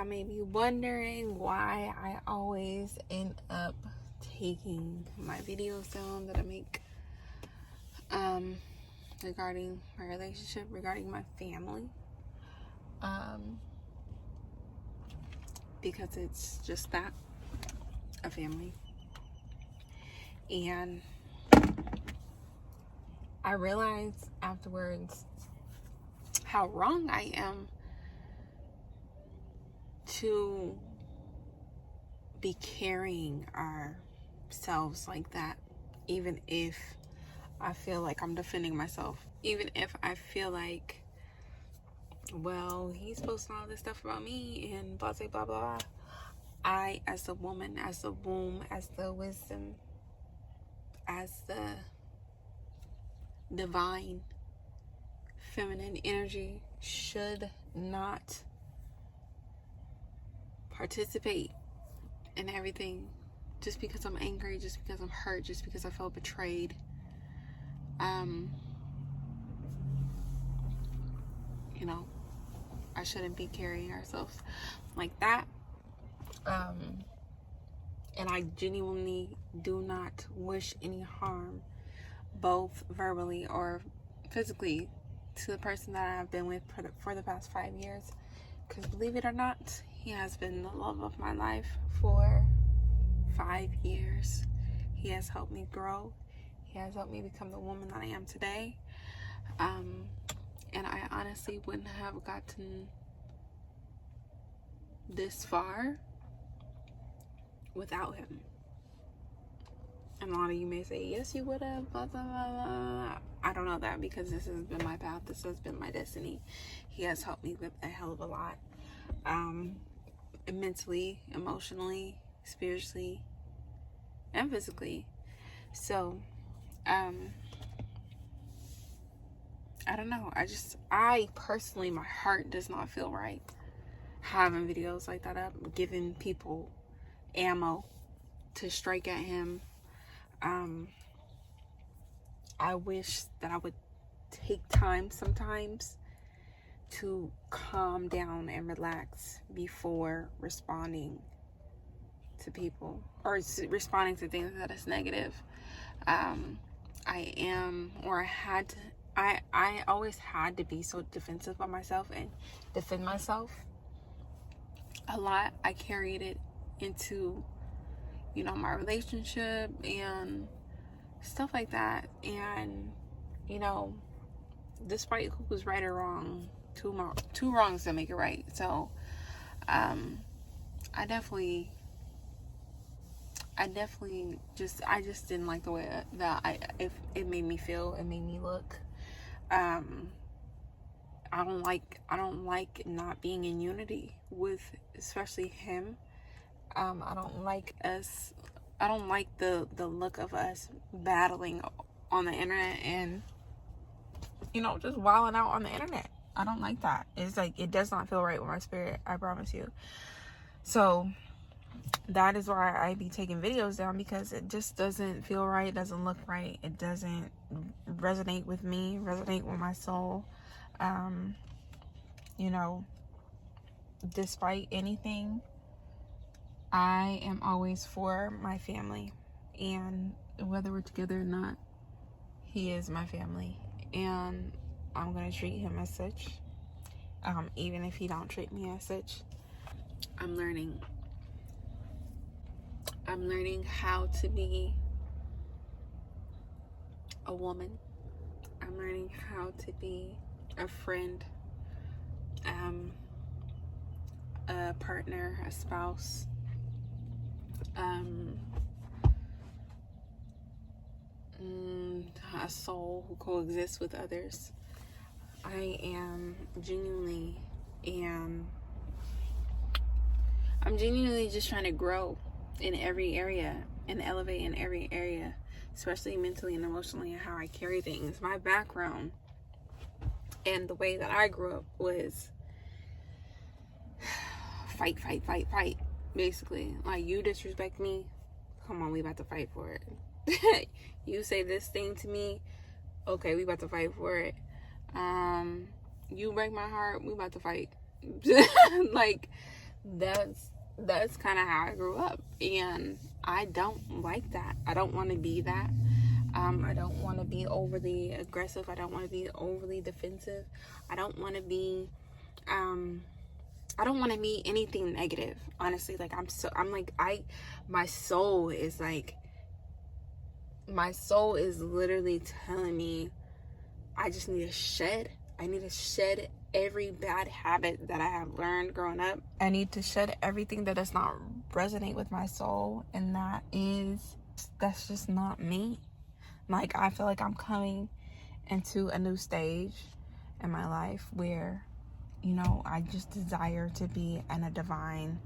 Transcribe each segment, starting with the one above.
may be wondering why I always end up taking my videos down that I make regarding my relationship, regarding my family, because it's just that, a family. And I realized afterwards how wrong I am to be carrying ourselves like that, even if I feel like I'm defending myself, even if I feel like, well, he's posting all this stuff about me and blah blah blah blah. I, as the woman, as the womb, as the wisdom, as the divine feminine energy, should not participate in everything just because I'm angry, just because I'm hurt, just because I felt betrayed. I shouldn't be carrying ourselves like that. And I genuinely do not wish any harm, both verbally or physically, to the person that I've been with for the past 5 years. Because believe it or not, he has been the love of my life for 5 years. He has helped me grow. He has helped me become the woman that I am today. And I honestly wouldn't have gotten this far without him. And a lot of you may say, yes, you would have, blah, blah, blah, blah. I don't know that, because this has been my path. This has been my destiny. He has helped me with a hell of a lot. Mentally, emotionally, spiritually, and physically. So, I don't know. I personally, my heart does not feel right having videos like that up, giving people ammo to strike at him. I wish that I would take time sometimes to calm down and relax before responding to people or responding to things that is negative. I always had to be so defensive of myself and defend myself a lot. I carried it into, my relationship and stuff like that. And, despite who was right or wrong, two wrongs don't make it right. So, I definitely just didn't like the way that it made me feel, it made me look. I don't like not being in unity with, especially him. I don't like the look of us battling on the internet and, just wilding out on the internet. I don't like that. It's like, it does not feel right with my spirit, I promise you. So that is why I be taking videos down, because it just doesn't feel right, it doesn't look right, it doesn't resonate with me, resonate with my soul. Despite anything, I am always for my family, and whether we're together or not, he is my family, and I'm gonna treat him as such, even if he don't treat me as such. I'm learning how to be a woman. I'm learning how to be a friend, a partner, a spouse, a soul who coexists with others. I am genuinely just trying to grow in every area and elevate in every area, especially mentally and emotionally, and how I carry things. My background and the way that I grew up was fight, basically. Like, you disrespect me, come on, we about to fight for it. You say this thing to me, okay, we about to fight for it. You break my heart, we about to fight. Like, That's kind of how I grew up, and I don't like that. I don't want to be that. I don't want to be overly aggressive. I don't want to be overly defensive. I don't want to be I don't want to be anything negative, honestly. Like my soul is literally telling me I just need to shed. I need to shed every bad habit that I have learned growing up. I need to shed everything that does not resonate with my soul, and that's just not me. Like, I feel like I'm coming into a new stage in my life where, I just desire to be in a divine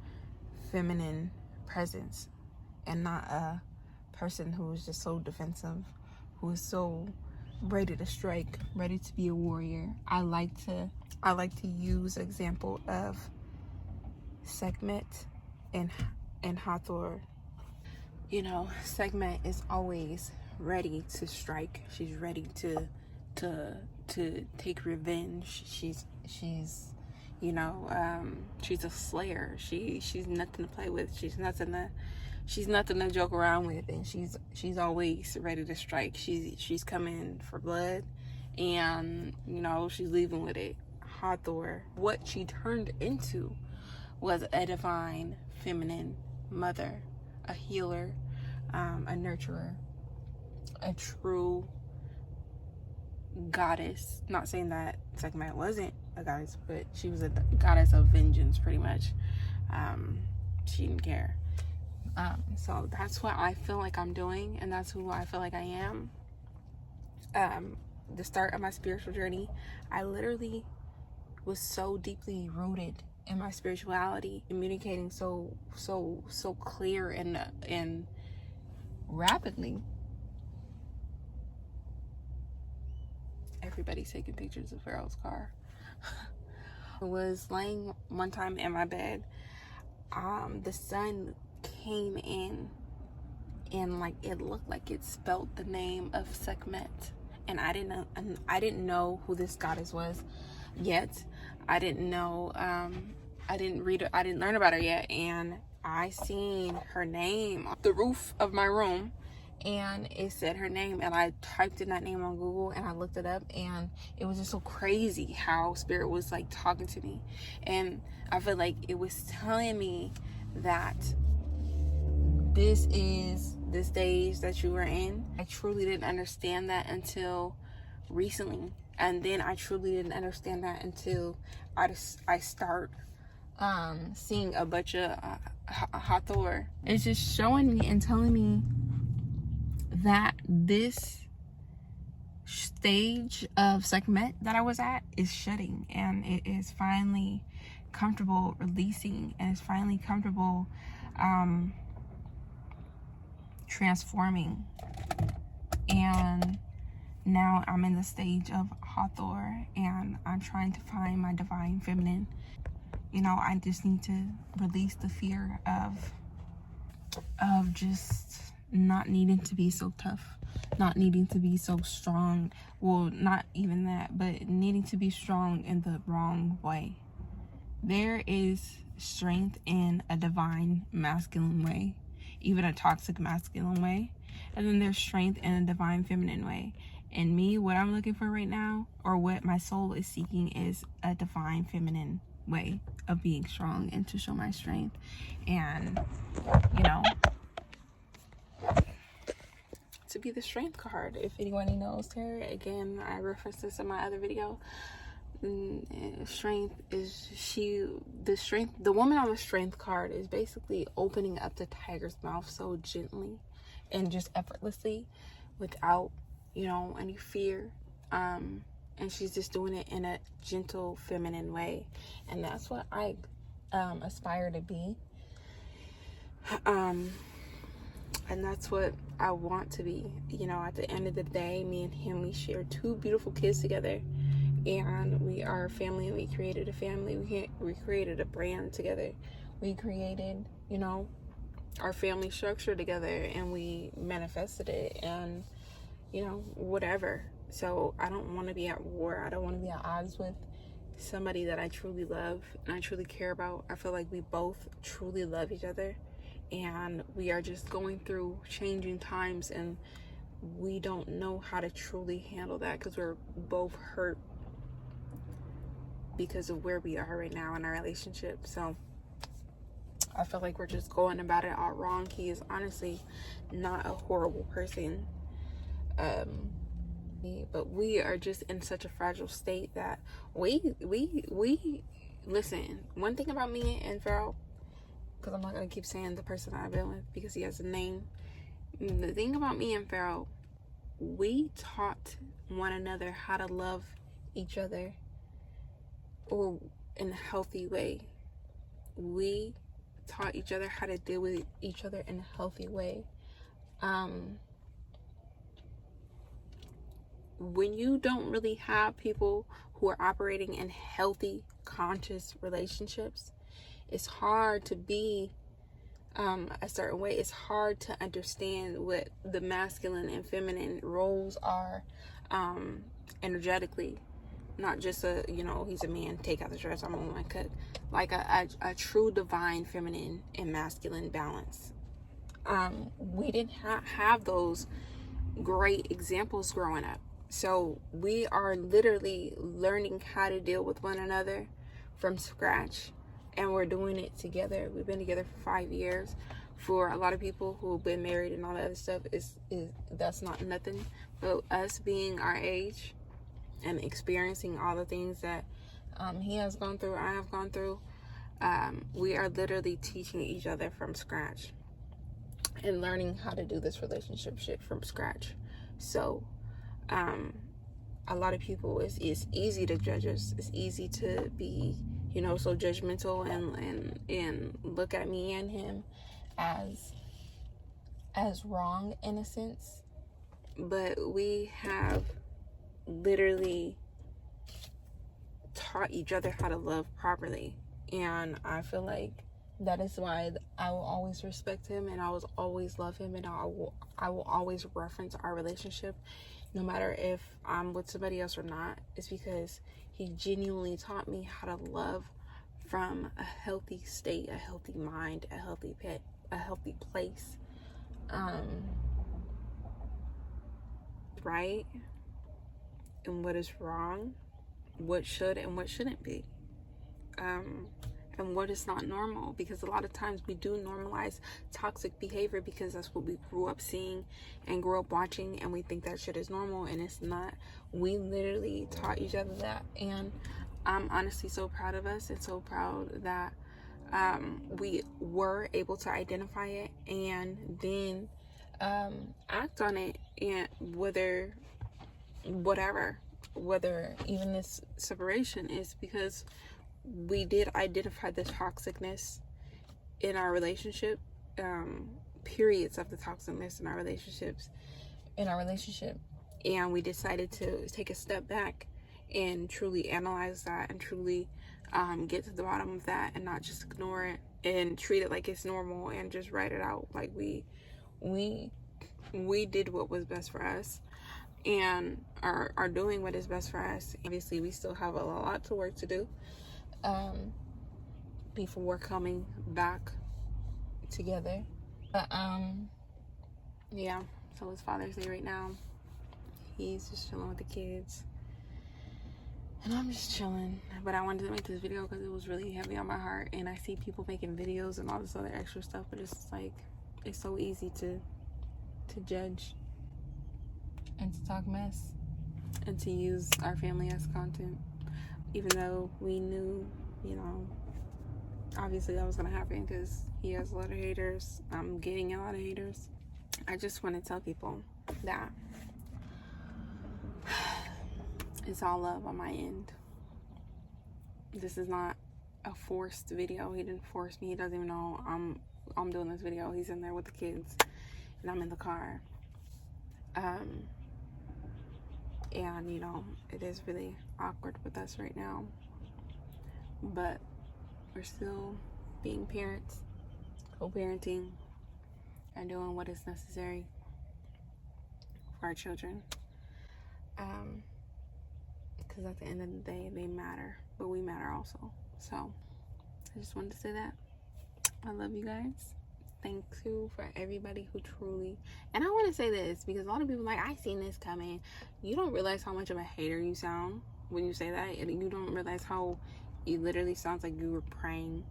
feminine presence, and not a person who is just so defensive, who is so ready to strike, ready to be a warrior. I like to use example of Sekhmet and Hathor. Sekhmet is always ready to strike. She's ready to take revenge. She's she's a slayer. She's nothing to play with. She's nothing to joke around with, and she's always ready to strike. She's coming for blood, and she's leaving with it. Hathor, what she turned into was a divine feminine mother, a healer, a nurturer, a true goddess. Not saying that Sekhmet wasn't a goddess, but she was a goddess of vengeance, pretty much. She didn't care. So that's what I feel like I'm doing, and that's who I feel like I am. The start of my spiritual journey, I literally was so deeply rooted in my spirituality, communicating so clear and rapidly. Everybody's taking pictures of Pharaoh's car. I was laying one time in my bed. The sun came in, and it looked like it spelled the name of Sekhmet, and I didn't know who this goddess was yet. I didn't know. I didn't learn about her yet, and I seen her name on the roof of my room, and it said her name, and I typed in that name on Google, and I looked it up, and it was just so crazy how spirit was talking to me, and I feel like it was telling me that this is the stage that you were in. I truly didn't understand that until recently, and then I truly didn't understand that until I start seeing a bunch of Hathor. It's just showing me and telling me that this stage of Sekhmet that I was at is shedding, and it is finally comfortable releasing, and it's finally comfortable transforming. And now I'm in the stage of Hathor, and I'm trying to find my divine feminine. I just need to release the fear of just not needing to be so tough, not needing to be so strong. Well, not even that, but needing to be strong in the wrong way. There is strength in a divine masculine way, even a toxic masculine way, and then there's strength in a divine feminine way. And me, what I'm looking for right now, or what my soul is seeking, is a divine feminine way of being strong and to show my strength. And to be the strength card, if anyone knows tarot, again, I referenced this in my other video. Strength is the woman on the strength card is basically opening up the tiger's mouth so gently and just effortlessly, without any fear, and she's just doing it in a gentle feminine way, and that's what I aspire to be, and that's what I want to be. At the end of the day, me and him, we share 2 beautiful kids together, and we are a family. We created a family. We created a brand together. We created our family structure together, and we manifested it, and whatever. So I don't want to be at war. I don't want to be at odds with somebody that I truly love and I truly care about. I feel like we both truly love each other, and we are just going through changing times, and we don't know how to truly handle that because we're both hurt because of where we are right now in our relationship. So I feel like we're just going about it all wrong. He is honestly not a horrible person. But we are just in such a fragile state that we listen. One thing about me and Farrell, because I'm not going to keep saying the person I've been with because he has a name. The thing about me and Farrell, we taught one another how to love each other, or in a healthy way. We taught each other how to deal with each other in a healthy way. When you don't really have people who are operating in healthy, conscious relationships, it's hard to be a certain way. It's hard to understand what the masculine and feminine roles are energetically. Not just he's a man, take out the dress, I'm a woman, cook. Like a true divine feminine and masculine balance. We didn't have those great examples growing up. So we are literally learning how to deal with one another from scratch, and we're doing it together. We've been together for 5 years. For a lot of people who've been married and all that other stuff, is that's not nothing. But us being our age and experiencing all the things that he has gone through, I have gone through, we are literally teaching each other from scratch and learning how to do this relationship shit from scratch. So a lot of people, it's easy to judge us. It's easy to be, so judgmental and look at me and him as wrong in a sense. But we have literally taught each other how to love properly, and I feel like that is why I will always respect him, and I will always love him, and I will always reference our relationship, no matter if I'm with somebody else or not. It's because he genuinely taught me how to love from a healthy state, a healthy mind, a healthy place. Right and what is wrong, what should and what shouldn't be, and what is not normal, because a lot of times we do normalize toxic behavior because that's what we grew up seeing and grew up watching, and we think that shit is normal, and it's not. We literally taught each other that, and I'm honestly so proud of us, and so proud that we were able to identify it and then act on it, and whether even this separation is because we did identify the toxicness in our relationship, periods of the toxicness in our relationship, and we decided to take a step back and truly analyze that, and truly get to the bottom of that, and not just ignore it and treat it like it's normal and just write it out. Like we did what was best for us, and are doing what is best for us. Obviously, we still have a lot to work to do before we're coming back together. But yeah, so it's Father's Day right now. He's just chilling with the kids, and I'm just chilling. But I wanted to make this video because it was really heavy on my heart, and I see people making videos and all this other extra stuff, but it's like, it's so easy to judge and to talk mess and to use our family as content, even though we knew, obviously that was gonna happen because he has a lot of haters. I'm getting a lot of haters. I just want to tell people that it's all love on my end. This is not a forced video. He didn't force me. He doesn't even know I'm doing this video. He's in there with the kids, and I'm in the car. And it is really awkward with us right now, but we're still being parents, co-parenting, and doing what is necessary for our children. because at the end of the day, they matter, but we matter also. So I just wanted to say that I love you guys. Thank you for everybody who truly, and I want to say this because a lot of people are like, I seen this coming. You don't realize how much of a hater you sound when you say that. You don't realize how it literally sounds like you were praying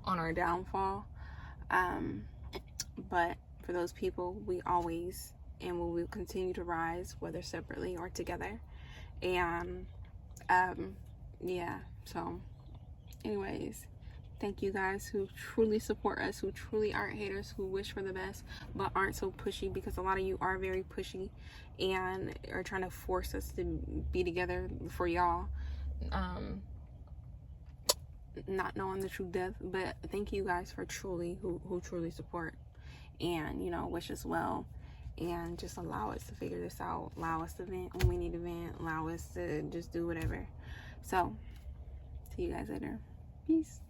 on our downfall. But for those people, we always and we will continue to rise, whether separately or together. And yeah, so anyways, thank you guys who truly support us, who truly aren't haters, who wish for the best but aren't so pushy, because a lot of you are very pushy and are trying to force us to be together for y'all, not knowing the true depth. But thank you guys for truly who truly support and, you know, wish us well, and just allow us to figure this out, allow us to vent when we need to vent, allow us to just do whatever. So see you guys later. Peace.